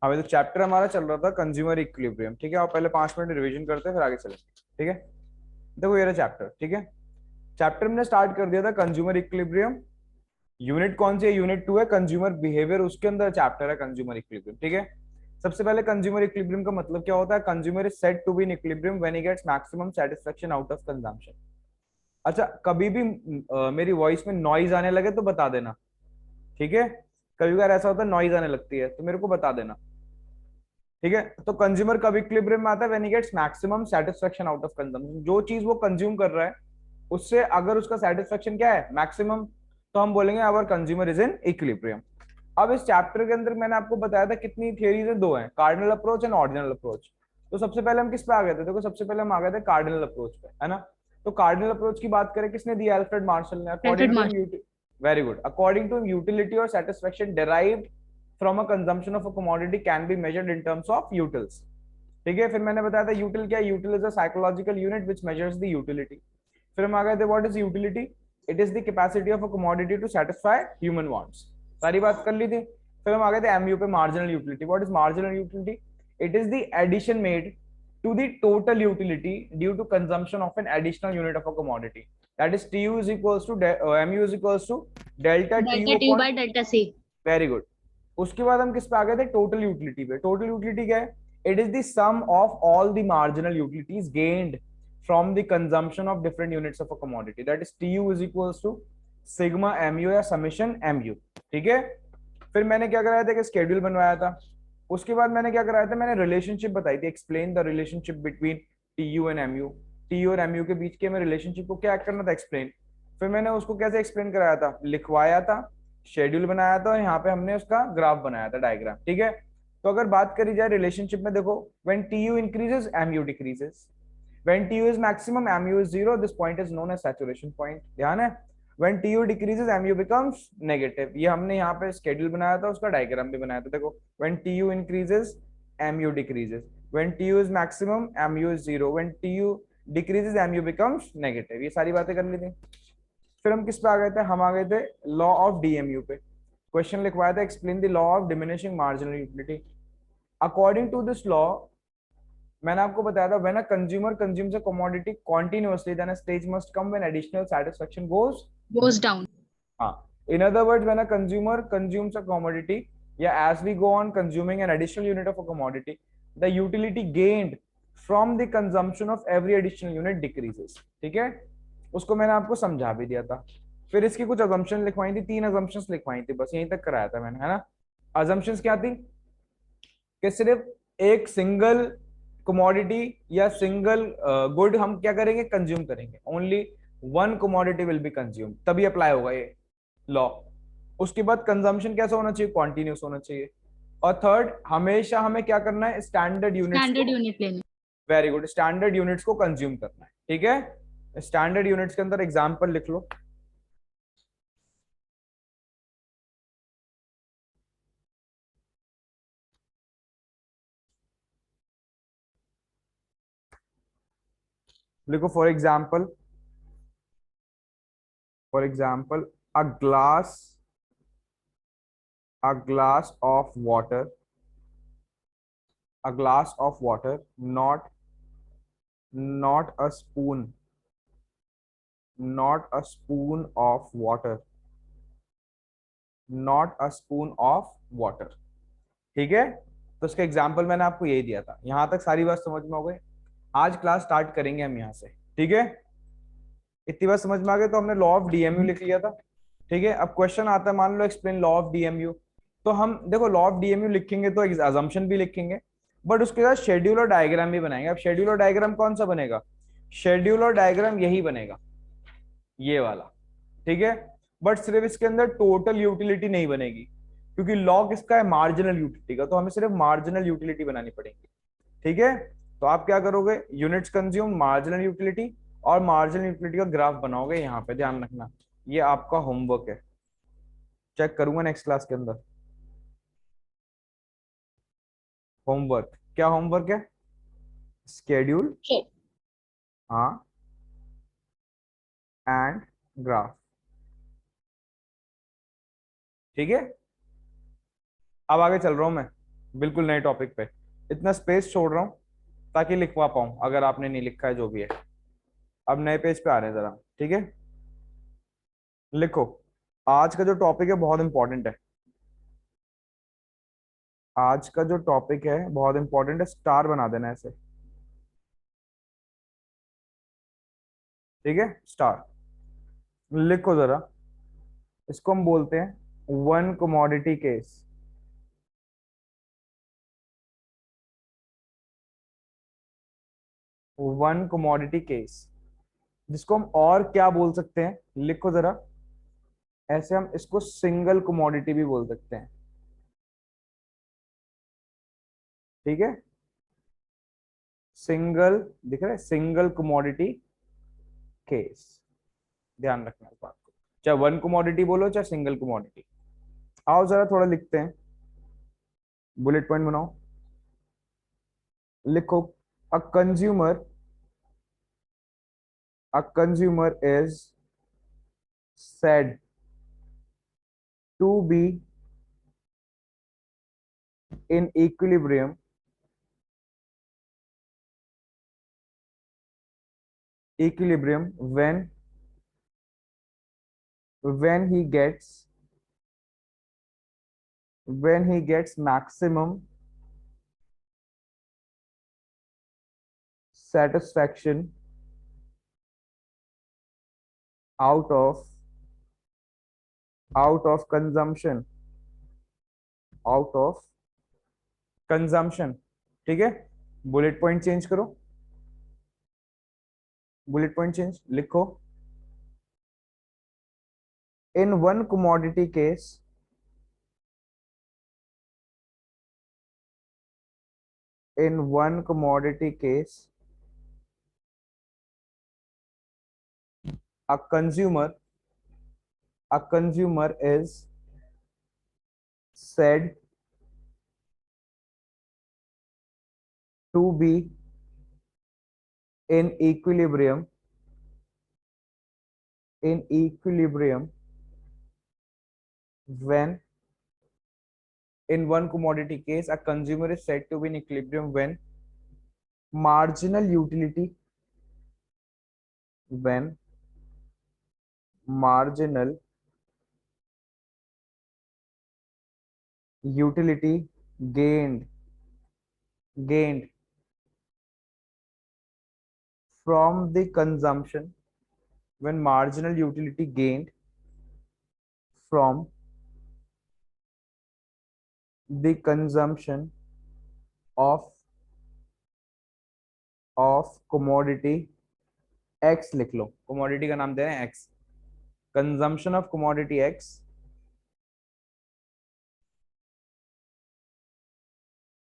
हमें तो चैप्टर हमारा चल रहा था कंज्यूमर इक्विलिब्रियम, ठीक है। और पहले 5 मिनट रिवीजन करते हैं फिर आगे चलेंगे, ठीक है। देखो ये रहा चैप्टर, ठीक है। चैप्टर हमने स्टार्ट कर दिया था कंज्यूमर इक्विलिब्रियम। यूनिट कौन सी है? यूनिट 2 है कंज्यूमर बिहेवियर, उसके अंदर चैप्टर है कंज्यूमर इक्विलिब्रियम, ठीक है। सबसे पहले कंज्यूमर इक्विलिब्रियम का मतलब क्या होता है? Consumer is said to be in equilibrium when he gets maximum satisfaction out of consumption. अच्छा, कभी भी मेरी वॉइस में नॉइज आने लगे तो बता देना, ठीक है। कभी बार ऐसा होता है नॉइज आने लगती है तो मेरे को बता देना, ठीक है। तो कंज्यूमर कब इक्विलिब्रियम में आता है? When he gets maximum satisfaction out of consumption. जो चीज वो कंज्यूम कर रहा है उससे अगर उसका सेटिस्फेक्शन क्या है? मैक्सिमम, तो हम बोलेंगे our consumer is in equilibrium. अब इस चैप्टर के अंदर मैंने आपको बताया था कितनी थियरीज है? दो है, cardinal approach and ordinal approach. तो सबसे पहले हम किस पे आ गए थे? देखो सबसे पहले हम आ गए थे कार्डिनल अप्रोच पे, है ना। तो कार्डिनल अप्रोच की बात करें, किसने दी? अल्फ्रेड मार्शल ने। Alfred according to Marshall. Very good, according to utility और satisfaction derived from a consumption of a commodity can be measured in terms of utils, ठीक है। फिर मैंने बताया था यूटिल क्या है? Util is a psychological unit which measures the utility. फिर हम आ गए थे what is utility? It is the capacity of a commodity to satisfy human wants. सारी बात कर ली थी। फिर हम आ गए थे एमयू पे, marginal utility. What is marginal utility? It is the addition made to the total utility due to consumption of an additional unit of a commodity, that is TU is equals to MU is equals to delta delta TU T upon. By delta C. Very good. उसके बाद हम किस पे आ गए थे? Total utility पे। Total utility क्या है? It is the sum of all the marginal utilities gained from the consumption of different units of a commodity, that is TU is equals to sigma MU या summation MU, ठीक है। फिर मैंने क्या कराया था कि स्केड्यूल बनवाया था। उसके बाद मैंने क्या कराया था? मैंने रिलेशनशिप बताई थी, explain the relationship between TU and MU. TU और एमयू के बीच के मैं रिलेशनशिप को क्या करना था? एक्सप्लेन। फिर मैंने उसको कैसे एक्सप्लेन कराया था? लिखवाया था, शेड्यूल बनाया था और यहाँ पे हमने उसका ग्राफ बनाया था, डायग्राम, ठीक है। तो अगर बात करी जाए रिलेशनशिप में, देखो when TU increases MU decreases, when TU is maximum MU is zero, this point is known as saturation point, ध्यान है। When TU decreases MU becomes negative, ये हमने यहाँ पे स्केड्यूल बनाया था, उसका डायग्राम भी बनाया था। देखो when TU increases MU decreases, when TU is maximum MU is zero, when TU decreases MU becomes negative, ये सारी बातें कर ली थी। फिर हम किस पे आ गए थे? हम आ गए थे लॉ ऑफ डीएमयू पे। क्वेश्चन लिखवाया था explain the law of diminishing marginal utility. According to this law, मैंने आपको बताया था when a consumer consumes a commodity continuously then a stage must come when additional satisfaction goes. Goes down. हाँ, in other words when a consumer consumes a commodity या as we go on consuming an additional unit of a commodity, the utility gained from the consumption of every additional unit decreases, ठीक है। उसको मैंने आपको समझा भी दिया था। फिर इसकी कुछ अजम्पशन लिखवाई थी, 3 अजम्पशंस लिखवाई थी, बस यहीं तक कराया था मैंने, है ना। अजम्पशंस क्या थी? कि सिर्फ एक सिंगल कमोडिटी या सिंगल गुड हम क्या करेंगे? कंज्यूम करेंगे। Only one commodity will be consume, तभी अप्लाई होगा ये लॉ। उसके बाद कंजम्पशन कैसा होना चाहिए? कॉन्टिन्यूस होना चाहिए। और थर्ड, हमेशा हमें क्या करना है? स्टैंडर्ड यूनिट्स स्टैंडर्ड को, यूनिट लेने। वेरी गुड, स्टैंडर्ड यूनिट्स को कंज्यूम करना है, ठीक है। स्टैंडर्ड यूनिट्स के अंदर एग्जांपल लिख लो। लिखो for example a glass, a glass of water, a glass of water, not a spoon, not a spoon of water, not a spoon of water, ठीक है। तो इसका एग्जाम्पल मैंने आपको यही दिया था। यहां तक सारी बात समझ में हो गई? आज क्लास स्टार्ट करेंगे हम यहाँ से, ठीक है। इतनी बात समझ में आ गई? तो हमने लॉ ऑफ डीएमयू लिख लिया था, ठीक है। अब क्वेश्चन आता है, मान लो एक्सप्लेन लॉ ऑफ डीएमयू। तो हम देखो लॉ ऑफ डीएमयू लिखेंगे तो अजम्पशन भी लिखेंगे, बट उसके साथ शेड्यूल और डायग्राम भी बनाएंगे। अब शेड्यूल और डायग्राम कौन सा बनेगा? शेड्यूल और डायग्राम यही बनेगा, ये वाला, ठीक है। बट सिर्फ इसके अंदर टोटल यूटिलिटी नहीं बनेगी, क्योंकि लॉ किसका है? मार्जिनल यूटिलिटी का, तो हमें सिर्फ मार्जिनल यूटिलिटी बनानी पड़ेगी, ठीक है। तो आप क्या करोगे? यूनिट्स कंज्यूम, मार्जिनल यूटिलिटी, और मार्जिनल यूटिलिटी का ग्राफ बनाओगे। यहाँ पे ध्यान रखना, ये आपका होमवर्क है, चेक करूंगा नेक्स्ट क्लास के अंदर। होमवर्क, क्या होमवर्क है? स्केड्यूल, हाँ, एंड ग्राफ, ठीक है। अब आगे चल रहा हूं मैं। बिल्कुल नए टॉपिक पे। इतना स्पेस छोड़ रहा हूँ ताकि लिखवा पाऊं, अगर आपने नहीं लिखा है जो भी है। अब नए पेज पे आ रहे हैं जरा, ठीक है। लिखो, आज का जो टॉपिक है बहुत इंपॉर्टेंट है। आज का जो टॉपिक है बहुत इंपॉर्टेंट है, स्टार बना देना ऐसे, ठीक है, स्टार। लिखो जरा, इसको हम बोलते हैं one commodity case. One commodity case, जिसको हम और क्या बोल सकते हैं, लिखो जरा। ऐसे हम इसको सिंगल कमोडिटी भी बोल सकते हैं, ठीक है। सिंगल, दिख रहा है, सिंगल कमोडिटी केस। ध्यान रखना इस बात को, चाहे वन कमोडिटी बोलो चाहे सिंगल कमोडिटी। आओ जरा थोड़ा लिखते हैं, बुलेट पॉइंट बनाओ। लिखो, a consumer, a consumer is said to be in equilibrium when he gets maximum satisfaction out of out of consumption out of consumption, ठीक है। बुलेट पॉइंट चेंज करो, बुलेट पॉइंट चेंज, लिखो। in one commodity case in one commodity case a consumer is said to be in equilibrium when in one commodity case a consumer is said to be in equilibrium when marginal utility when marginal utility gained gained from the consumption when marginal utility gained from the consumption of commodity x, लिख लो, commodity का नाम दे रहे हैं x, consumption of commodity x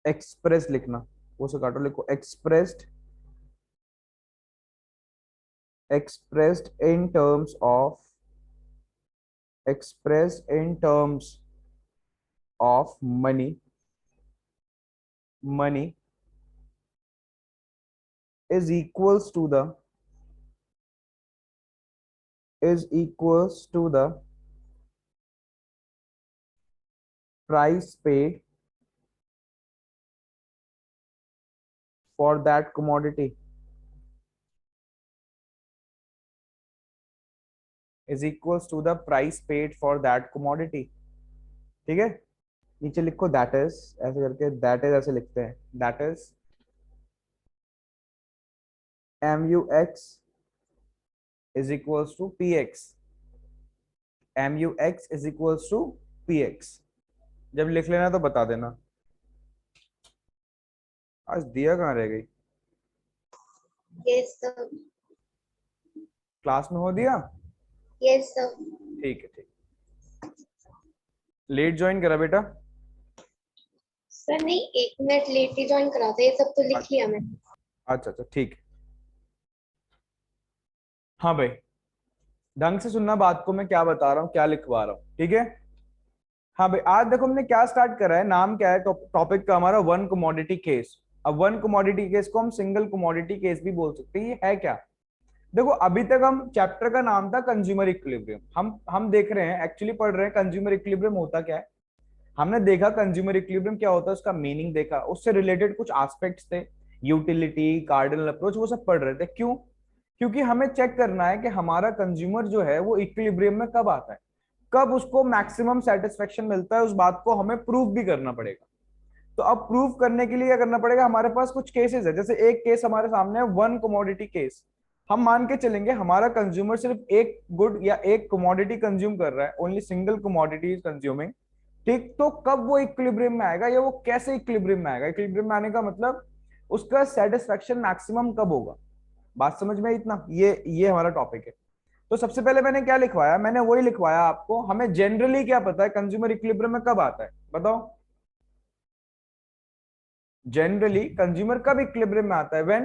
expressed, लिखना, वो से काटो, लिखो expressed in terms of money is equals to the price paid for that commodity is equals to the price paid for that commodity, ठीक है। नीचे लिखो दैट इज, ऐसे करके दैट इज ऐसे लिखते हैं, that is MUX is equals to PX, MUX is equals to PX। जब लिख लेना तो बता देना। आज दिया कहाँ रह गई, यस सर। क्लास में हो दिया, यस सर। ठीक है, ठीक। लेट ज्वाइन करा बेटा? सर नहीं, 1 मिनट लेट ही ज्वाइन करा था, ये सब तो लिख लिया मैंने। अच्छा अच्छा, ठीक है। हाँ भाई, ढंग से सुनना बात को, मैं क्या बता रहा हूँ, क्या लिखवा रहा हूँ, ठीक है। हाँ भाई, आज देखो हमने क्या स्टार्ट करा है, नाम क्या है टॉपिक का हमारा, वन कमोडिटी केस। अब वन कमोडिटी केस को हम सिंगल कमोडिटी केस भी बोल सकते हैं। ये है क्या, देखो अभी तक हम चैप्टर का नाम था कंज्यूमर इक्विलिब्रियम, हम देख रहे हैं, एक्चुअली पढ़ रहे हैं कंज्यूमर इक्विलिब्रियम होता क्या है। हमने देखा कंज्यूमर इक्विलिब्रियम क्या होता है, उसका मीनिंग देखा, उससे रिलेटेड कुछ एस्पेक्ट्स थे, यूटिलिटी, कार्डिनल अप्रोच, वो सब पढ़ रहे थे। क्यों? क्योंकि हमें चेक करना है कि हमारा कंज्यूमर जो है वो इक्विलिब्रियम में कब आता है, कब उसको मैक्सिमम सेटिस्फेक्शन मिलता है, उस बात को हमें प्रूव भी करना पड़ेगा। तो अब प्रूव करने के लिए क्या करना पड़ेगा, हमारे पास कुछ केसेस है। जैसे एक केस हमारे सामने है, वन कमोडिटी केस। हम मान के चलेंगे हमारा कंज्यूमर सिर्फ एक गुड या एक कमोडिटी कंज्यूम कर रहा है, only single commodity is consuming, ठीक। तो कब वो इक्विलिब्रियम में आएगा, या वो कैसे इक्विलिब्रियम में आएगा? इक्विलिब्रियम में आने का मतलब उसका सेटिस्फेक्शन मैक्सिमम कब होगा। बात समझ में आई? इतना ये हमारा टॉपिक है। तो सबसे पहले मैंने क्या लिखवाया, मैंने वही लिखवाया आपको, हमें जनरली क्या पता है कंज्यूमर इक्विलिब्रियम में कब आता है, बताओ। जनरली कंज्यूमर कब इक्विलिब्रियम में आता है?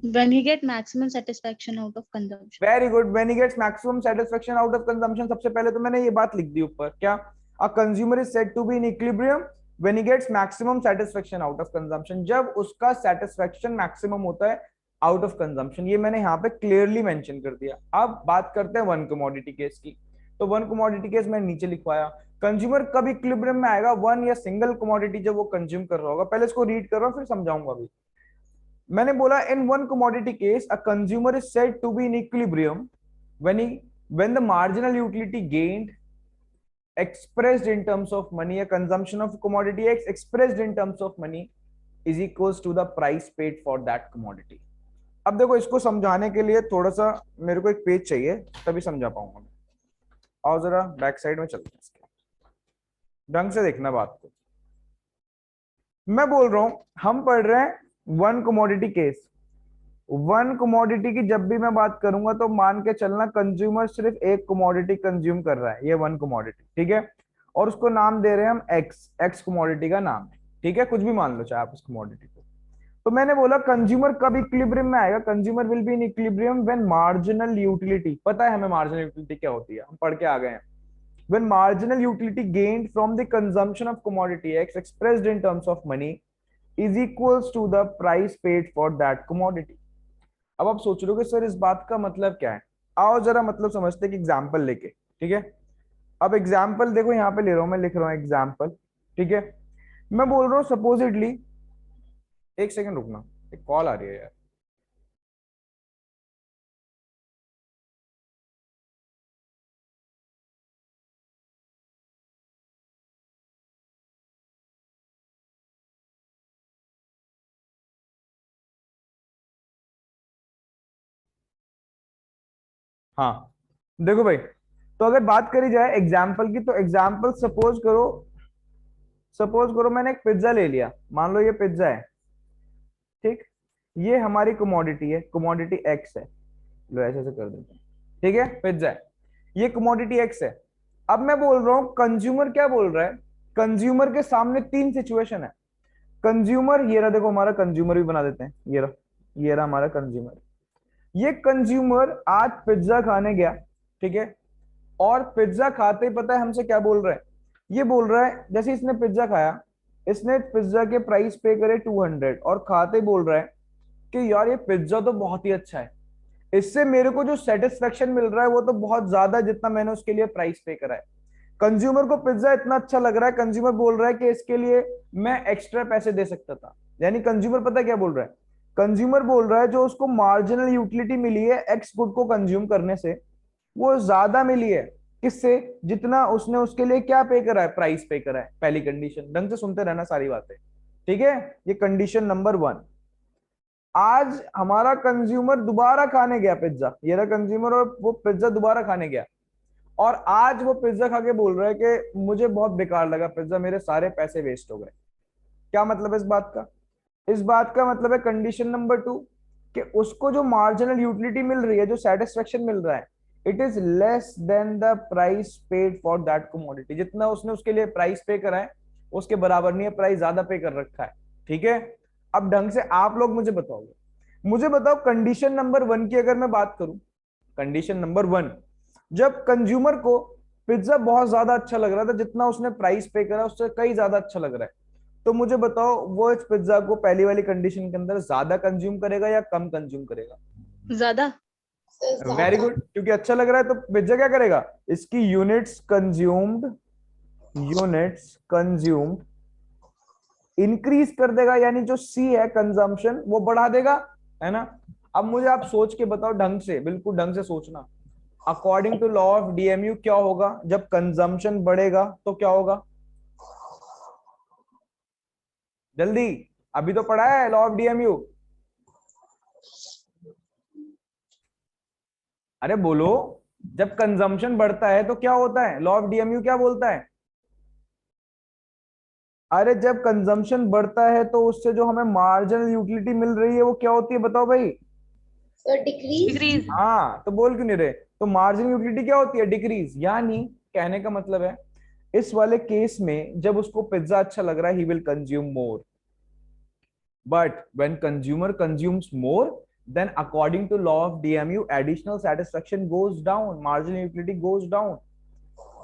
when he get maximum satisfaction out of consumption. Very good, when he gets maximum satisfaction out of consumption. सबसे पहले तो मैंने ये बात लिख दी ऊपर, क्या? A consumer is said to be in equilibrium when he gets maximum satisfaction out of consumption, जब उसका सेटिस्फेक्शन मैक्सिमम होता है आउट ऑफ कंजम्पशन। ये मैंने यहाँ पे क्लियरली मेंशन कर दिया। अब बात करते हैं वन कमोडिटी केस की। तो वन कमोडिटी केस मैंने नीचे लिखवाया, कंज्यूमर कब इक्विलिब्रियम में आएगा, वन या सिंगल कमोडिटी जब वो कंज्यूम कर रहा होगा। पहले इसको रीड कर रहा हूं फिर समझाऊंगा अभी। मैंने बोला in one commodity case a consumer is said to be in equilibrium when the marginal utility gained expressed in terms of money, a consumption of commodity X expressed in terms of money is equals to the price paid for that commodity। अब देखो इसको समझाने के लिए थोड़ा सा मेरे को एक पेज चाहिए, तभी समझा पाऊंगा मैं। आओ जरा बैक साइड में चलते हैं, इसके ढंग से देखना बात को। मैं बोल रहा हूं हम पढ़ रहे हैं one commodity case. One commodity की जब भी मैं बात करूंगा तो मान के चलना कंज्यूमर सिर्फ एक कमोडिटी कंज्यूम कर रहा है, ये वन कमोडिटी, ठीक है। और उसको नाम दे रहे हैं हम एक्स, एक्स कमोडिटी का नाम है, ठीक है। कुछ भी मान लो चाहे आप उस कमोडिटी को। तो मैंने बोला कंज्यूमर कब इक्विलिब्रियम में आएगा, consumer will be in equilibrium when marginal utility, पता है हमें मार्जिनल यूटिलिटी क्या होती है, हम पढ़ के आ गए हैं। when marginal utility gained from the consumption of commodity X expressed in terms of money is equals to the price paid for that commodity। अब आप सोच रहे हो कि सर इस बात का मतलब क्या है, आओ जरा मतलब समझते हैं कि एग्जांपल लेके, ठीक है। अब एग्जांपल देखो यहाँ पे ले रहा हूं, मैं लिख रहा हूं एग्जांपल, ठीक है। मैं बोल रहा हूं सपोजिटली, एक सेकंड रुकना, एक कॉल आ रही है यार। हाँ देखो भाई, तो अगर बात करी जाए एग्जाम्पल की, तो एग्जाम्पल सपोज करो मैंने एक पिज्जा ले लिया, मान लो ये पिज्जा है, ठीक। ये हमारी कमोडिटी है, कमोडिटी एक्स है, लो ऐसे कर देते हैं, ठीक है। पिज्जा है, ये कमोडिटी एक्स है। अब मैं बोल रहा हूं कंज्यूमर क्या बोल रहा है, कंज्यूमर के सामने तीन सिचुएशन है। कंज्यूमर, ये रहा, देखो हमारा कंज्यूमर भी बना देते हैं, ये रहा हमारा कंज्यूमर। ये कंज्यूमर आज पिज्जा खाने गया, ठीक है। और पिज्जा खाते ही पता है हमसे क्या बोल रहा है, ये बोल रहा है जैसे इसने पिज्जा खाया, इसने पिज्जा के प्राइस पे करे 200 और खाते ही बोल रहा है कि यार ये पिज्जा तो बहुत ही अच्छा है, इससे मेरे को जो सेटिस्फेक्शन मिल रहा है वो तो बहुत ज्यादा जितना मैंने उसके लिए प्राइस पे करा है। कंज्यूमर को पिज्जा इतना अच्छा लग रहा है, कंज्यूमर बोल रहा है कि इसके लिए मैं एक्स्ट्रा पैसे दे सकता था। यानी कंज्यूमर पता क्या बोल रहा है, कंज्यूमर बोल रहा है जो उसको मार्जिनल यूटिलिटी मिली है एक्स गुड को कंज्यूम करने से, वो ज्यादा मिली है किससे, जितना उसने उसके लिए क्या पे करा है, प्राइस पे करा है। पहली कंडीशन, ढंग से सुनते रहना सारी बातें, ठीक है। ये कंडीशन नंबर वन। आज हमारा कंज्यूमर दोबारा खाने गया पिज्जा, ये रहा कंज्यूमर, और वो पिज्जा दोबारा खाने गया, और आज वो पिज्जा खा के बोल रहा है कि मुझे बहुत बेकार लगा पिज्जा, मेरे सारे पैसे वेस्ट हो गए। क्या मतलब है इस बात का? इस बात का मतलब है कंडीशन नंबर टू, कि उसको जो मार्जिनल यूटिलिटी मिल रही है, जो सेटिस्फेक्शन मिल रहा है, it is less than the price paid for that commodity. जितना उसने उसके लिए प्राइस पे करा है उसके बराबर नहीं है, प्राइस ज्यादा पे कर रखा है, ठीक है। अब ढंग से आप लोग मुझे बताओगे, मुझे बताओ कंडीशन नंबर वन की अगर मैं बात करूं, कंडीशन नंबर वन, जब कंज्यूमर को पिज्जा बहुत ज्यादा अच्छा लग रहा था, जितना उसने प्राइस पे करा उससे कई ज्यादा अच्छा लग रहा है, तो मुझे बताओ वो इस पिज्जा को पहली वाली कंडीशन के अंदर ज्यादा कंज्यूम करेगा या कम कंज्यूम करेगा? ज्यादा। वेरी गुड, क्योंकि अच्छा लग रहा है तो पिज्जा क्या करेगा, इसकी units consumed units consumed increase कर देगा, यानी जो सी है कंजम्पशन वो बढ़ा देगा, है ना। अब मुझे आप सोच के बताओ ढंग से, बिल्कुल ढंग से सोचना। According to law of DMU क्या होगा जब कंजम्पशन बढ़ेगा तो क्या होगा? जल्दी, अभी तो पढ़ा है लॉ ऑफ डीएमयू। अरे बोलो, जब कंजम्पशन बढ़ता है तो क्या होता है? लॉ ऑफ डीएमयू क्या बोलता है? अरे जब कंजम्पशन बढ़ता है तो उससे जो हमें मार्जिनल यूटिलिटी मिल रही है वो क्या होती है, बताओ भाई। So decrease. डिक्रीज। हाँ, तो बोल क्यों नहीं रहे? तो मार्जिनल यूटिलिटी क्या होती है? डिक्रीज। यानी कहने का मतलब है इस वाले केस में जब उसको पिज्जा अच्छा लग रहा है, ही will consume more, but when consumer consumes more, then according to law of DMU, additional satisfaction goes down, marginal utility goes down,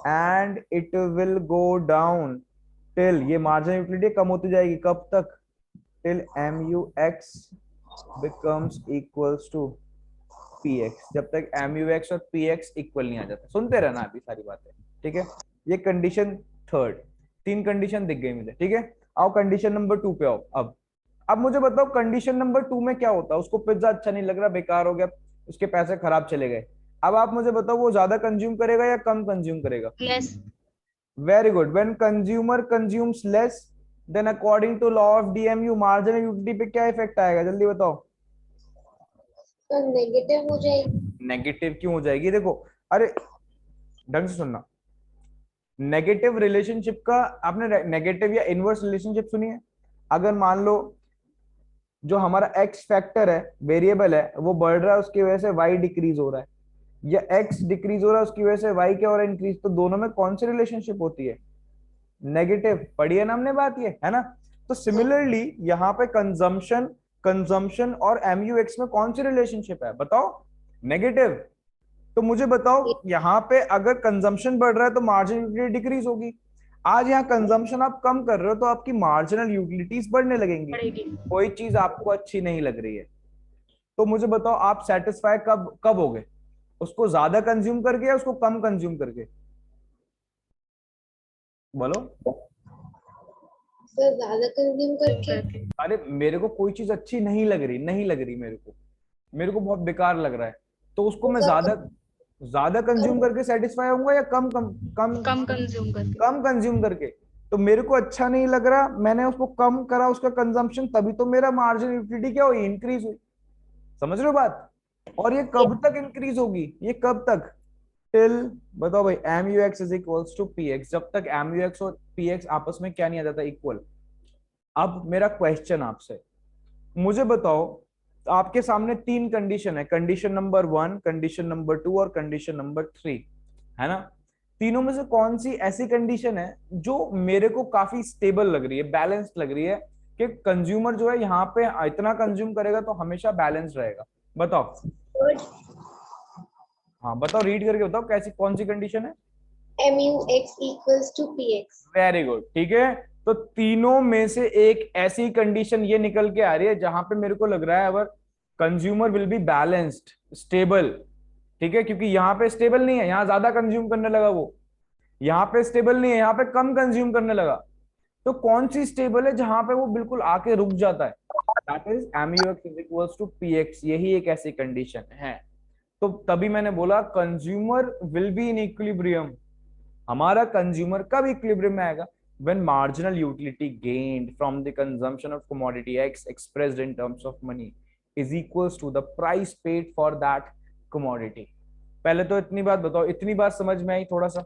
and it will go down till ये marginal utility कम होती जाएगी, कब तक? till MUX becomes equals to PX, जब तक MUX और PX equal नहीं आ जाता। सुनते रहना अभी सारी बातें, ठीक है। ये कंडीशन थर्ड, तीन कंडीशन दिख गई मुझे, ठीक है। आओ कंडीशन नंबर 2 पे आओ। अब मुझे बताओ कंडीशन नंबर 2 में क्या होता है? उसको पिज्जा अच्छा नहीं लग रहा, बेकार हो गया, उसके पैसे खराब चले गए। अब आप मुझे बताओ वो ज्यादा कंज्यूम करेगा या कम कंज्यूम करेगा? Less. Very good. When consumer consumes less, then according to law of DMU marginal utility पे क्या इफेक्ट आएगा, जल्दी बताओ। तो नेगेटिव हो जाएगी। नेगेटिव क्यों हो जाएगी? देखो, अरे ढंग से सुनना। नेगेटिव रिलेशनशिप का आपने नेगेटिव या इनवर्स रिलेशनशिप सुनी है? अगर मान लो जो हमारा एक्स फैक्टर है, वेरिएबल है, वो बढ़ रहा है, उसकी वजह से वाई डिक्रीज हो रहा है, या एक्स डिक्रीज हो रहा है उसकी वजह से वाई क्या हो रहा है? इंक्रीज। तो दोनों में कौन सी रिलेशनशिप होती है? नेगेटिव। पढ़ी है ना हमने बात, ये है ना। तो सिमिलरली यहाँ पे कंजम्पशन, कंजम्पशन और एमयूएक्स में कौन सी रिलेशनशिप है बताओ? नेगेटिव। तो मुझे बताओ यहाँ पे अगर कंजम्पशन बढ़ रहा है तो मार्जिनल यूटिलिटी डिक्रीज होगी। आज यहाँ कंजम्पशन आप कम कर रहे हो तो आपकी मार्जिनल यूटिलिटीज बढ़ने लगेंगी। बढ़ेगी। कोई चीज आपको अच्छी नहीं लग रही है तो मुझे बताओ आप सेटिस्फाई कब कब होगे? उसको ज्यादा कंज्यूम करके या उसको कम कंज्यूम करके? बोलो। सर ज्यादा कंज्यूम करके। करके। अरे मेरे को कोई चीज अच्छी नहीं लग रही, नहीं लग रही मेरे को बहुत बेकार लग रहा है, तो उसको मैं ज्यादा ज्यादा कंज्यूम करके सेटिस्फाई होऊंगा या कम कम कम कम कंज्यूम करके। कम कंज्यूम करके? तो मेरे को अच्छा नहीं लग रहा, मैंने उसको कम करा उसका कंजम्पशन, तभी तो मेरा मार्जिनल यूटिलिटी क्या हुई? इंक्रीज हुई। समझ रहे हो बात? और ये कब तक इंक्रीज होगी? ये कब तक? टिल, बताओ भाई, M U X is equals to P X, जब तक एम यू एक्स और पी एक्स आपस में क्या नहीं आ जाता? इक्वल। अब मेरा क्वेश्चन आपसे, मुझे बताओ, आपके सामने तीन कंडीशन है, कंडीशन नंबर 1, कंडीशन नंबर 2 और कंडीशन नंबर 3, है ना। तीनों में से कौन सी ऐसी कंडीशन है जो मेरे को काफी स्टेबल लग रही है, बैलेंस्ड लग रही है, कि कंज्यूमर जो है यहाँ पे इतना कंज्यूम करेगा तो हमेशा बैलेंस रहेगा? बताओ। थर्ड। हाँ बताओ, रीड करके बताओ कैसी, कौन सी कंडीशन है? MUX equals to PX. Very good, ठीक है। तो तीनों में से एक ऐसी कंडीशन ये निकल के आ रही है जहां पे मेरे को लग रहा है अगर consumer will be balanced, stable, ठीक है, क्योंकि यहाँ पे स्टेबल नहीं है, यहाँ ज्यादा कंज्यूम करने लगा वो, यहाँ पे स्टेबल नहीं है, यहाँ पे कम कंज्यूम करने लगा। तो कौन सी स्टेबल है जहां पे वो बिल्कुल आके रुक जाता है? That is MUX is equals to PX, यही एक ऐसी कंडीशन है। तो तभी मैंने बोला consumer will be in equilibrium. हमारा कंज्यूमर कब इक्विलिब्रियम में आएगा? when marginal utility gained from the consumption of commodity X expressed in terms of money is equals to the price paid for that commodity। पहले तो इतनी बात बताओ, इतनी बात समझ में आई थोड़ा सा?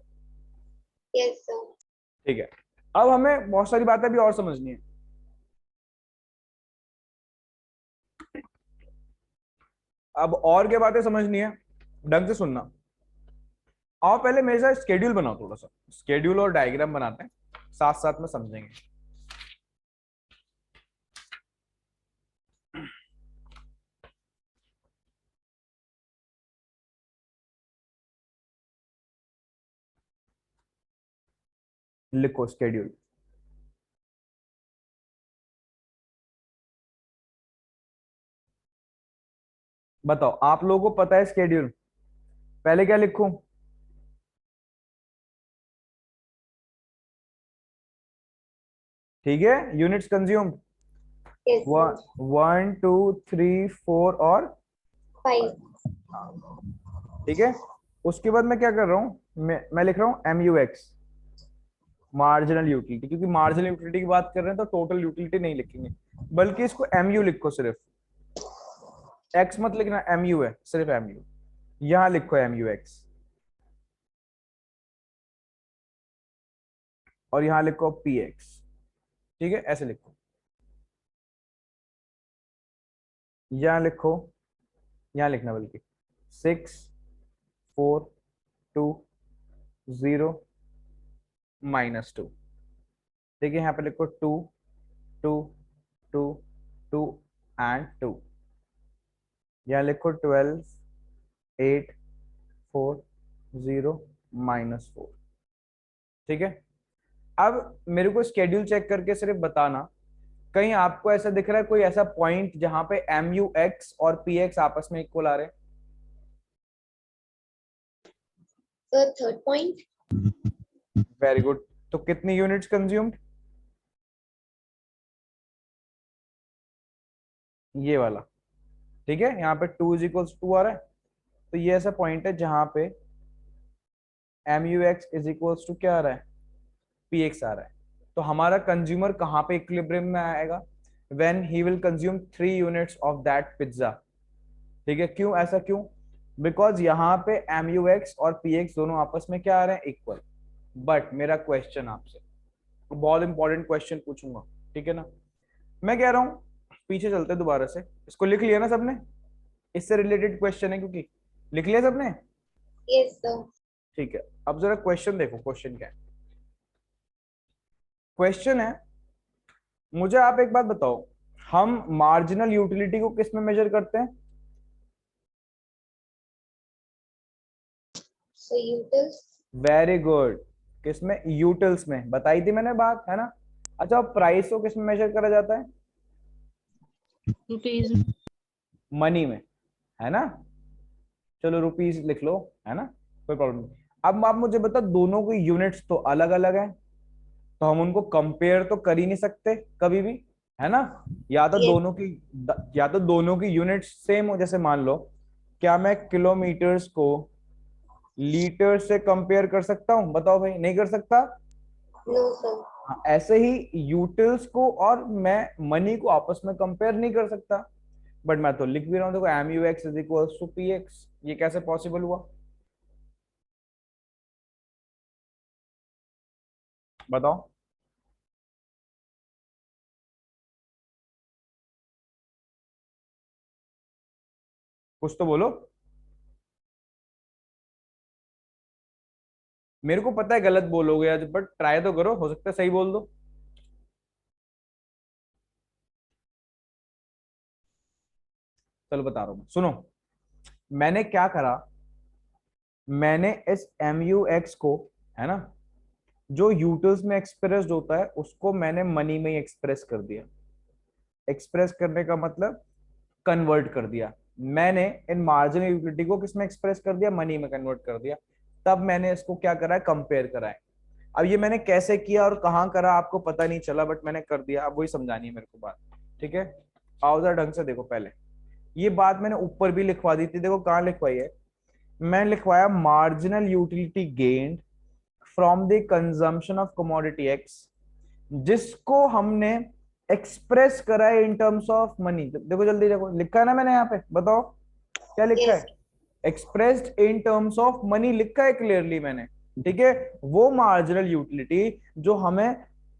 Yes, sir. ठीक है। अब हमें बहुत सारी बातें भी और समझनी है। अब और क्या बातें समझनी है, ढंग से सुनना। आओ पहले मेरे साथ स्केड्यूल बनाओ, थोड़ा सा स्केड्यूल और डायग्राम बनाते हैं, साथ साथ में समझेंगे। लिखो स्केड्यूल। बताओ, आप लोगों को पता है स्केड्यूल? पहले क्या लिखूं? ठीक है, यूनिट्स कंज्यूम्ड Yes, sir. 1 2 3 4 और 5. ठीक है। उसके बाद मैं क्या कर रहा हूँ, मैं लिख रहा हूँ M U X, marginal utility, क्योंकि मार्जिनल यूटिलिटी की बात कर रहे हैं तो टोटल यूटिलिटी नहीं लिखेंगे, बल्कि इसको एम यू लिखो, सिर्फ एक्स मत लिखना, एम यू है, सिर्फ एम यू, यहां लिखो एम यू एक्स, और यहां लिखो पी एक्स। ठीक है, ऐसे लिखो, यहां लिखो, यहां लिखना बल्कि 6 4 2 0 -2। ठीक है, यहाँ पे लिखो 2 2 2 2 एंड 2। यहाँ लिखो 12 8 4 0 -4। ठीक है, अब मेरे को स्केड्यूल चेक करके सिर्फ बताना, कहीं आपको ऐसा दिख रहा है कोई ऐसा पॉइंट जहां पे एम यू एक्स और पी एक्स आपस में इक्वल आ रहे हैं? Sir, third point. Very good. तो कितनी यूनिट्स कंज्यूम्ड? ये वाला। ठीक है, यहाँ पे 2 इज इक्वल 2 आ रहा है, तो ये ऐसा पॉइंट है जहां पे M U X is equal to क्या आ रहा है, पी एक्स आ रहा है। तो हमारा कंज्यूमर कहाँ पे इक्विलिब्रियम में आएगा? When he will consume 3 units of that pizza. ठीक है, क्यों, ऐसा क्यों? बिकॉज यहाँ पे एम यू एक्स और पी एक्स दोनों आपस में क्या आ रहे हैं, इक्वल। बट मेरा क्वेश्चन आपसे, बहुत इंपॉर्टेंट क्वेश्चन पूछूंगा, ठीक है ना? मैं कह रहा हूँ, पीछे चलते दोबारा से, इसको लिख लिया ना सबने? इससे रिलेटेड क्वेश्चन है, क्योंकि लिख लिया सबने? Yes, sir. ठीक है, अब जरा क्वेश्चन देखो, क्वेश्चन क्या है। क्वेश्चन है, मुझे आप एक बात बताओ, हम मार्जिनल यूटिलिटी को किस में मेजर करते हैं? So utils. वेरी गुड, किस में? यूटिल्स में, बताई थी मैंने बात, है ना? अच्छा, प्राइस को किस में मेजर करा जाता है? रुपीज। मनी में, है ना? चलो रुपीस लिख लो, है ना, कोई प्रॉब्लम नहीं। अब आप मुझे बता, दोनों की यूनिट्स तो अलग अलग है, तो हम उनको कंपेयर तो कर ही नहीं सकते कभी भी, है ना? या तो Yes. दोनों की या तो दोनों की यूनिट्स सेम हो, जैसे मान लो, क्या मैं किलोमीटर्स को लीटर से कंपेयर कर सकता हूं? बताओ भाई, नहीं कर सकता। No, sir. हाँ, ऐसे ही यूटिल्स को और मैं मनी को आपस में कंपेयर नहीं कर सकता। बट मैं तो लिख भी रहा हूं, देखो M U X is equal to P X, ये कैसे पॉसिबल हुआ, बताओ? कुछ तो बोलो। मेरे को पता है गलत बोलोगे आज, बट ट्राई तो करो, हो सकता है सही बोल दो। चलो बता रहा हूं, सुनो। मैंने क्या करा, मैंने इस एम यू एक्स को, है ना, जो यूटिल्स में एक्सप्रेस्ड होता है उसको मैंने मनी में एक्सप्रेस कर दिया। एक्सप्रेस करने का मतलब कन्वर्ट कर दिया। मैंने इन मार्जिनल यूटिलिटी को किसमें एक्सप्रेस कर दिया, मनी में कन्वर्ट कर दिया। तब मैंने इसको क्या करा है, कंपेयर करा है। अब ये मैंने कैसे किया और कहाँ करा आपको पता नहीं चला, बट मैंने कर दिया, अब वही समझानी है मेरे को बात। ठीक है, आओ जरा ढंग से देखो। पहले ये बात मैंने ऊपर भी लिखवा दी थी, देखो कहाँ लिखवाई है। मैंने लिखवाया marginal utility gained from the consumption of commodity x, जिसको हमने एक्सप्रेस करा है इन टर्म्स ऑफ मनी। देखो जल्दी देखो, लिखा है ना मैंने यहाँ पे, बताओ क्या लिखा Yes. है? Expressed in terms of money लिखा है क्लियरली मैंने। ठीक है, वो मार्जिनल यूटिलिटी जो हमें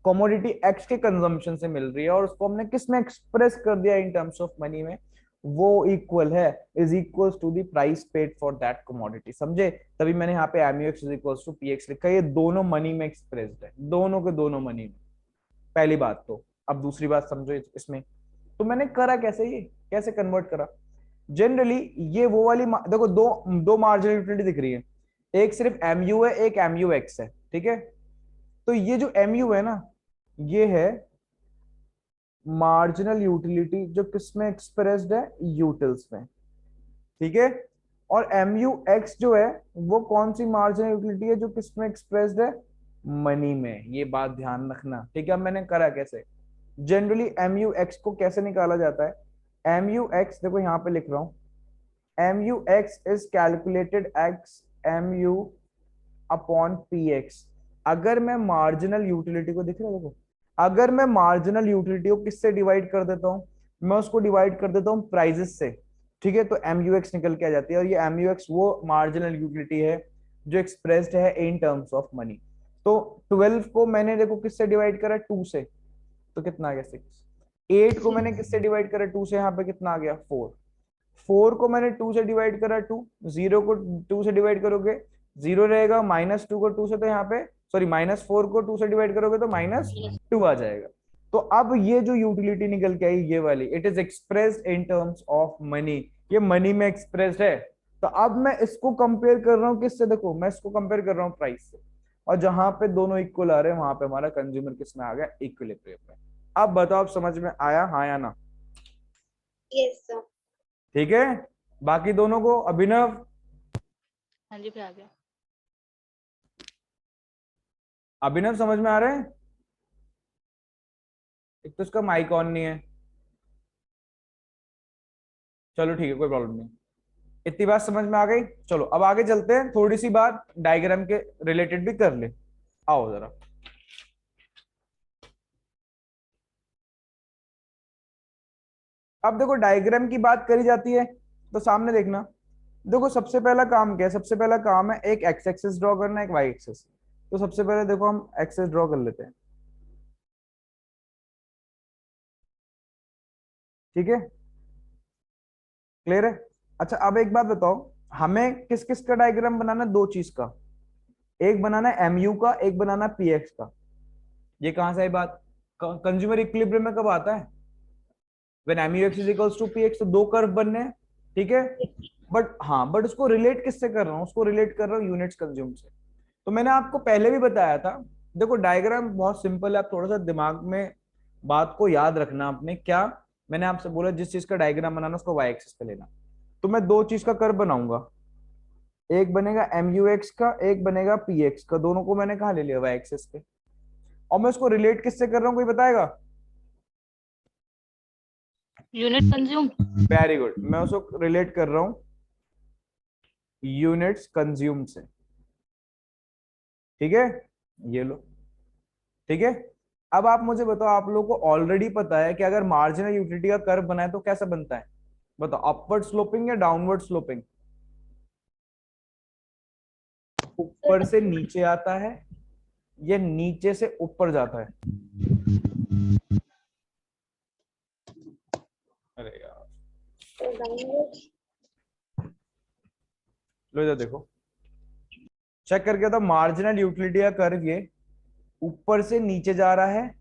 कमोडिटी एक्स के कंजम्पशन से मिल रही है और उसको हमने किस में एक्सप्रेस कर दिया, इन टर्म्स ऑफ मनी में, वो इक्वल है, is equal to the price paid for that commodity. समझे? तभी मैंने यहाँ पे M U X is equal to P X लिखा है। ये दोनों मनी में एक्सप्रेस्ड है, दोनों के दोनों मनी में। पहली बात तो, अब दूसरी बात समझो इसमें। तो मैंने करा कैसे, ये कैसे कन्वर्ट करा? जनरली ये वो वाली देखो, दो दो मार्जिनल यूटिलिटी दिख रही है, एक सिर्फ एम यू है, एक एम यू एक्स है। ठीक है, तो ये जो एम यू है ना, ये है मार्जिनल यूटिलिटी जो किसमें एक्सप्रेस्ड है, यूटिल्स में। ठीक है, और एम यू एक्स जो है वो कौन सी मार्जिनल यूटिलिटी है जो किसमें एक्सप्रेस्ड है, मनी में, ये बात ध्यान रखना, ठीक है। अब मैंने करा कैसे, जनरली एम यू एक्स को कैसे निकाला जाता है, एम यू एक्स देखो यहाँ पे लिख रहा हूं, M U X is calculated X M U upon P X. अगर मैं मार्जिनल यूटिलिटी को, दिख रहा है देखो, अगर मैं मार्जिनल यूटिलिटी को किससे डिवाइड कर देता हूं, मैं उसको डिवाइड कर देता हूं प्राइजेस से, ठीक है, तो एम यू एक्स निकल के आ जाती है। और ये एम यू एक्स वो मार्जिनल यूटिलिटी है जो एक्सप्रेस्ड है इन टर्म्स ऑफ मनी। तो 12 को मैंने देखो किससे डिवाइड करा, 2 से, तो कितना आ गया 6। 8 को मैंने किससे डिवाइड करा, 2 से, यहाँ पे कितना आ गया 4। 4 को मैंने 2 से डिवाइड करा 2, 0 को 2 से डिवाइड करोगे 0 रहेगा, -2 को 2 से, तो यहाँ पे सॉरी -4 को 2 से डिवाइड करोगे तो -2 आ जाएगा। तो अब ये जो यूटिलिटी निकल के आई ये वाली, it is expressed in terms of money, ये मनी में एक्सप्रेस्ड है। तो अब मैं इसको कंपेयर कर रहा हूँ किससे, देखो मैं इसको कंपेयर कर रहा हूँ प्राइस से, और जहां पे दोनों इक्वल आ रहे हैं वहां पे हमारा कंज्यूमर किस में आ गया, इक्विलिब्रियम में। अब बताओ, अब समझ में आया, हाँ या ना? Yes, sir. ठीक है, बाकी दोनों को, अभिनव, हाँ जी फिर आ गया। अभिनव समझ में आ रहे हैं? एक तो इसका माइक ऑन नहीं है, चलो ठीक है, कोई प्रॉब्लम नहीं, इतनी बात समझ में आ गई। चलो अब आगे चलते हैं, थोड़ी सी बात डायग्राम के रिलेटेड भी कर ले, आओ जरा। अब देखो डायग्राम की बात करी जाती है तो सामने देखना, देखो सबसे पहला काम क्या है, सबसे पहला काम है एक एक्स एक्सिस ड्रॉ करना, एक वाई एक्सिस। तो सबसे पहले देखो हम एक्सिस ड्रॉ कर लेते हैं, ठीक है, क्लियर है। अच्छा अब एक बात बताओ, हमें किस किस का डायग्राम बनाना है, दो चीज का, एक बनाना है एमयू का, एक बनाना है पीएक्स का। ये कहां से आई बात, कंज्यूमर इक्विलिब्रियम में कब आता है, when MU X is equals to PX, तो दो कर्व बनने हैं, ठीक है। बट हाँ, बट उसको रिलेट किससे कर रहा हूँ, उसको रिलेट कर रहा हूँ यूनिट्स कंज्यूम से। तो मैंने आपको पहले भी बताया था, देखो डायग्राम बहुत सिंपल है, आप थोड़ा सा दिमाग में बात को याद रखना अपने, क्या मैंने आपसे बोला, जिस चीज का डायग्राम बनाना उसको वाई एक्सिस पे लेना। तो मैं दो चीज का कर्व बनाऊंगा, एक बनेगा एम यू एक्स का, एक बनेगा पी एक्स का, दोनों को मैंने कहा ले लिया वाई एक्सिस पे। और मैं उसको रिलेट किससे कर रहा हूँ, कोई बताएगा? Unit consume. वेरी गुड, मैं उसको रिलेट कर रहा हूँ यूनिट्स कंज्यूम से, ठीक है, ये लो, ठीक है। अब आप मुझे बताओ, आप लोगों को ऑलरेडी पता है कि अगर मार्जिनल यूटिलिटी का कर्व बनाए तो कैसा बनता है, बताओ, अपवर्ड स्लोपिंग या डाउनवर्ड स्लोपिंग? ऊपर से नीचे आता है या नीचे से ऊपर जाता है? अरे यार, So downwards. लो इधर देखो, चेक करके बताओ, मार्जिनल यूटिलिटी का कर्व ये ऊपर से नीचे जा रहा है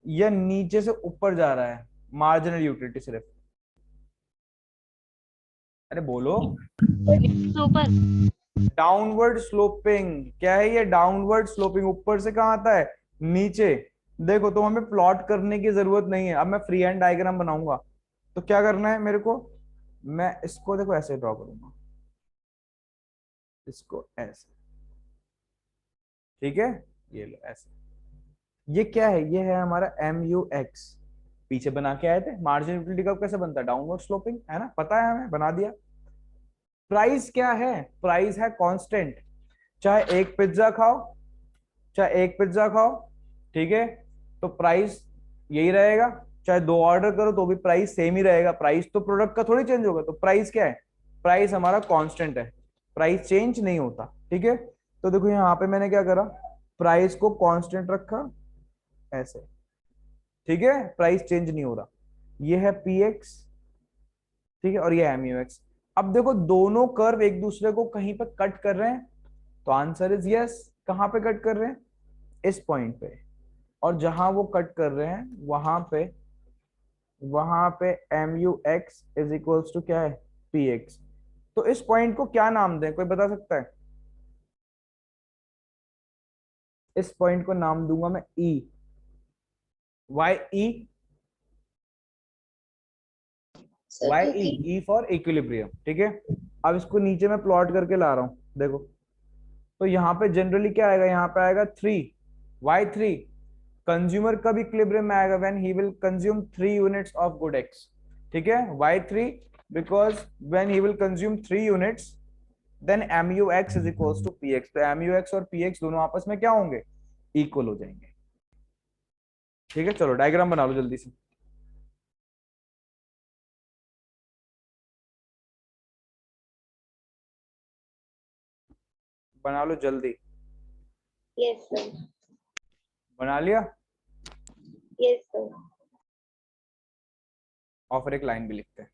या नीचे से ऊपर जा रहा है, मार्जिनल यूटिलिटी सिर्फ, अरे बोलो। से ऊपर। डाउनवर्ड स्लोपिंग, क्या है ये, डाउनवर्ड स्लोपिंग, ऊपर से कहाँ आता है, नीचे। देखो तो हमें प्लॉट करने की जरूरत नहीं है, अब मैं फ्री हैंड डायग्राम बनाऊंगा, तो क्या करना है मेरे को, मैं इसको देखो ऐसे ड्रॉ करूंगा, इसको ऐसे, ठीक है, ये लो ऐसे। ये क्या है, ये है हमारा एम यू एक्स, पीछे बना के आए थे, मार्जिन यूटिलिटी कर्व कैसे बनता है, डाउनवर्ड स्लोपिंग, है ना, पता है हमें, बना दिया। प्राइस क्या है, प्राइस है कांस्टेंट, चाहे एक पिज्जा खाओ, चाहे एक पिज्जा खाओ, ठीक है, तो प्राइस यही रहेगा, चाहे दो ऑर्डर करो तो भी प्राइस सेम ही रहेगा, प्राइस तो प्रोडक्ट का थोड़ी चेंज होगा। तो प्राइस क्या है, प्राइस हमारा कांस्टेंट है, प्राइस चेंज नहीं होता, ठीक है। तो देखो यहाँ पे मैंने क्या करा, प्राइस को कांस्टेंट रखा ऐसे, ठीक है, प्राइस चेंज नहीं हो रहा। ये है पी एक्स, ठीक है, और ये एम यू एक्स। अब देखो दोनों कर्व एक दूसरे को कहीं पर कट कर रहे हैं, तो आंसर इज यस। कहां पे कट कर रहे हैं, इस पॉइंट पे, और जहां वो कट कर रहे हैं वहां पे M U X is equals to क्या है, पी एक्स। तो इस पॉइंट को क्या नाम दें, कोई बता सकता है? इस पॉइंट को नाम दूंगा मैं ई, वाई ई, So वाई ई, क्योंकि ई फॉर इक्विलिब्रियम, ठीक है। अब इसको नीचे में प्लॉट करके ला रहा हूं, देखो तो यहाँ पे जनरली क्या आएगा, यहाँ पे आएगा 3, वाई 3, कंज्यूमर कब इक्विलिब्रियम में आएगा, when he will consume 3 units of good X, ठीक है, Y 3, because when he will consume 3 units then MUX is equals to PX, तो MUX और PX दोनों आपस में क्या होंगे, इक्वल हो जाएंगे, ठीक है। चलो डायग्राम बना लो जल्दी से, बना लो जल्दी, Yes, sir. बना लिया, Yes, sir. और फिर एक लाइन भी लिखते हैं,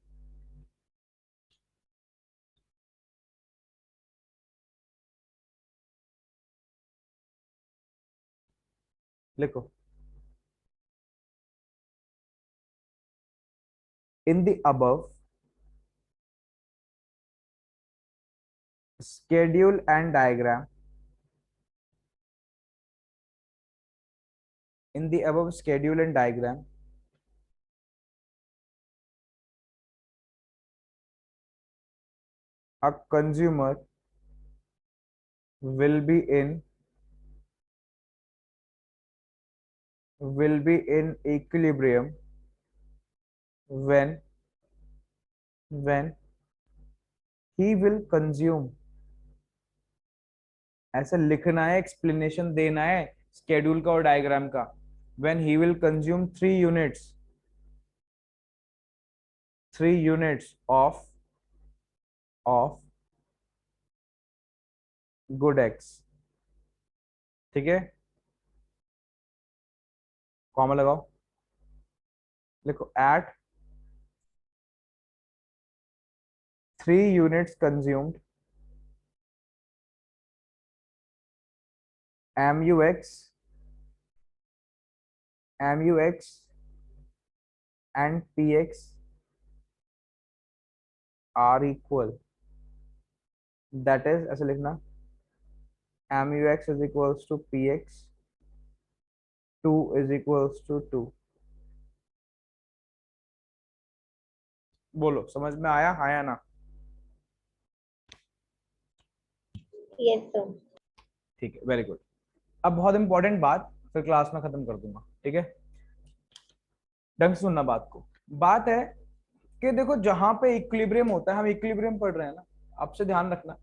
लिखो, in the above schedule and diagram, in the above schedule and diagram, a consumer will be in equilibrium when he will consume, ऐसा लिखना है, एक्सप्लेनेशन देना है स्केड्यूल का और डायग्राम का, when he will consume 3 units of good x, ठीक है, कॉमा लगाओ, लिखो at 3 units consumed MUX and PX are equal, that is ऐसे लिखना, MUX is equals to PX, 2 is equals to 2, बोलो समझ में आया ना, Yes, sir. ठीक है, वेरी गुड। अब बहुत इंपॉर्टेंट बात, फिर क्लास में खत्म कर दूंगा, ठीक है, ढंग से सुनना बात को। बात है कि देखो जहां पे इक्विलिब्रियम होता है, हम इक्विलिब्रियम पढ़ रहे हैं ना, आपसे ध्यान रखना,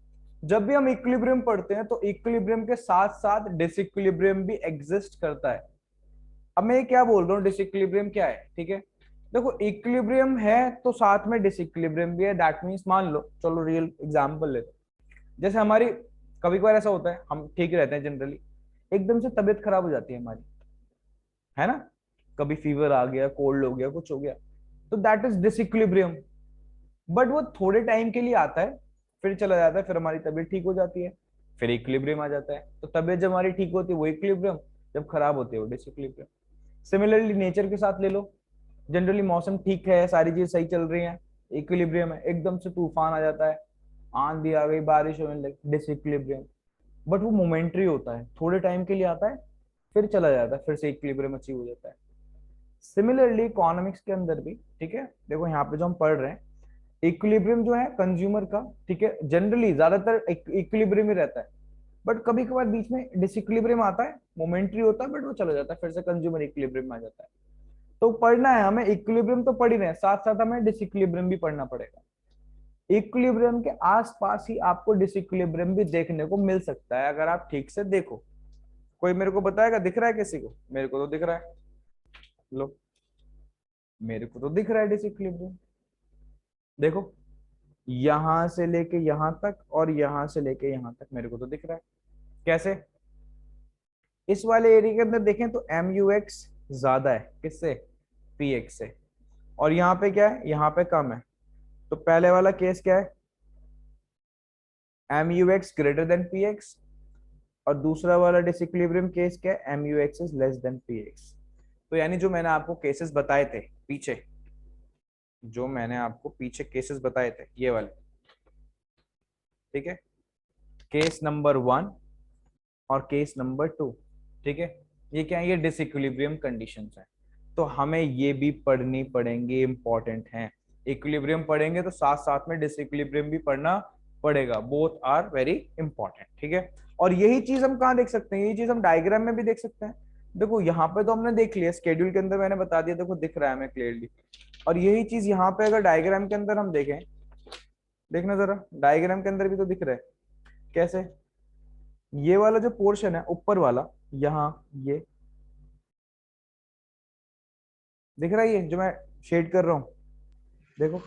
जब भी हम इक्विलिब्रियम पढ़ते हैं तो इक्विलिब्रियम के साथ साथ डिसइक्विलिब्रियम भी एग्जिस्ट करता है। अब मैं क्या बोल रहा हूँ, डिसइक्विलिब्रियम क्या है, ठीक है, देखो इक्विलिब्रियम है तो साथ में डिसइक्विलिब्रियम भी है, दैट मींस मान लो, चलो रियल एग्जांपल लेते, जैसे हमारी कभी कभार ऐसा होता है, हम ठीक रहते हैं जनरली, एकदम से तबीयत खराब हो जाती है हमारी, है ना, कभी फीवर आ गया, कोल्ड हो गया, कुछ हो गया, तो दैट इज डिसइक्विलिब्रियम, बट वो थोड़े टाइम के लिए आता है, फिर चला जाता है, फिर हमारी तबीयत ठीक हो जाती है, फिर इक्विलिब्रियम आ जाता है। तो तबीयत जब हमारी ठीक होती है वो इक्विलिब्रियम, जब खराब होती है वो डिसइक्विलिब्रियम। सिमिलरली नेचर के साथ ले लो, जनरली मौसम ठीक है, सारी चीज सही चल रही है, इक्विलिब्रियम है, एकदम से तूफान आ जाता है, आंधी आ गई, बारिश होने लगी, डिसइक्विलिब्रियम, बट वो मोमेंट्री होता है, थोड़े टाइम के लिए आता है, फिर चला जाता है, फिर से इक्विलिब्रियम अचीव हो जाता है। सिमिलरली इकोनॉमिक्स के अंदर भी, ठीक है, देखो यहाँ पे जो हम पढ़ रहे हैं, इक्विलिब्रियम जो है कंज्यूमर का, ठीक है, जनरली ज्यादातर इक्विलिब्रियम ही रहता है, बट कभी कभार बीच में डिसइक्विलिब्रियम आता है, मोमेंट्री होता है, बट वो चला जाता है, फिर से कंज्यूमर इक्विलिब्रियम में आ जाता है। तो पढ़ना है हमें, इक्विलिब्रियम तो पढ़ ही रहे हैं, साथ साथ हमें डिसइक्विलिब्रियम भी पढ़ना पड़ेगा। इक्विलिब्रियम के आसपास ही आपको डिसइक्विलिब्रियम भी देखने को मिल सकता है, अगर आप ठीक से देखो। कोई मेरे को बताएगा, दिख रहा है किसी को? मेरे को तो दिख रहा है, लो मेरे को तो दिख रहा है डिसइक्विलिब्रियम, देखो यहां से लेके यहां तक और यहां से लेके यहां तक मेरे को तो दिख रहा है। कैसे? इस वाले एरिया के अंदर देखें तो MUX ज्यादा है किससे, PX से, और यहाँ पे क्या है, यहाँ पे कम है। तो पहले वाला केस क्या है, MUX ग्रेटर देन PX, और दूसरा वाला डिसइक्विलिब्रियम केस क्या है, MUX is less than PX। तो यानी जो मैंने आपको केसेस बताए थे पीछे, जो मैंने आपको पीछे केसेस बताए थे ये वाले, ठीक है, केस नंबर 1 और केस नंबर 2, ठीक है, ये क्या है, ये डिसइक्विलिब्रियम कंडीशंस हैं, तो हमें ये भी पढ़नी पड़ेंगे, इंपॉर्टेंट हैं। इक्विलिब्रियम पढ़ेंगे तो साथ साथ में डिसइक्विलिब्रियम भी पढ़ना पड़ेगा, बोथ आर वेरी इंपॉर्टेंट, ठीक है। और यही चीज हम कहाँ देख सकते हैं, यही चीज हम डायग्राम में भी देख सकते हैं। देखो यहाँ पे तो हमने देख लिया, स्केड्यूल के अंदर मैंने बता दिया, देखो दिख रहा है हमें क्लियरली। और यही चीज यहाँ पे अगर डायग्राम के अंदर हम देखें, देखना जरा डायग्राम के अंदर भी तो दिख रहा है। कैसे, ये वाला जो पोर्शन है ऊपर वाला, यहाँ ये दिख रहा है, ये जो मैं शेड कर रहा हूँ, देखो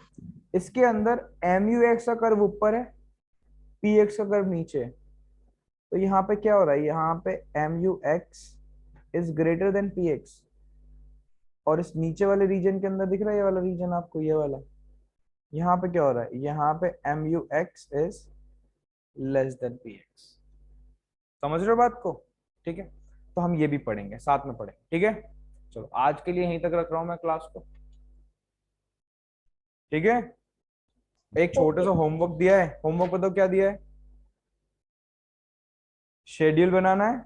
इसके अंदर MUX का कर्व ऊपर है, PX का कर्व नीचे है। तो यहाँ पे क्या हो रहा है, यहाँ पे MUX is greater than PX, और इस नीचे वाले रीजन के अंदर दिख रहा है ये वाला रीजन आपको, ये वाला, यहाँ पे क्या हो रहा है, यहाँ पे MUX is less than PX। समझ रहे हो बात को? ठीक है, तो हम ये भी पढ़ेंगे, साथ में पढ़ेंगे, ठीक है। चलो आज के लिए यहीं तक रख रहा हूं मैं क्लास को, ठीक है। एक छोटा सा होमवर्क दिया है, होमवर्क बताओ क्या दिया है, शेड्यूल बनाना है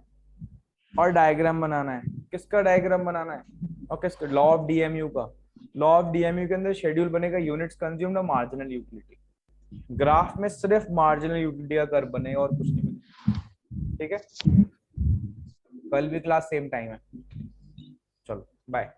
और डायग्राम बनाना है। किसका डायग्राम बनाना है और किसका, लॉ ऑफ DMU का। लॉ ऑफ DMU के अंदर शेड्यूल बनेगा यूनिट्स कंज्यूम्ड और मार्जिनल यूटिलिटी। ग्राफ में सिर्फ मार्जिनल यूटिलिटी का कर्व बनेगा और कुछ नहीं बनेगा, ठीक है। कल भी क्लास सेम टाइम है, चलो बाय।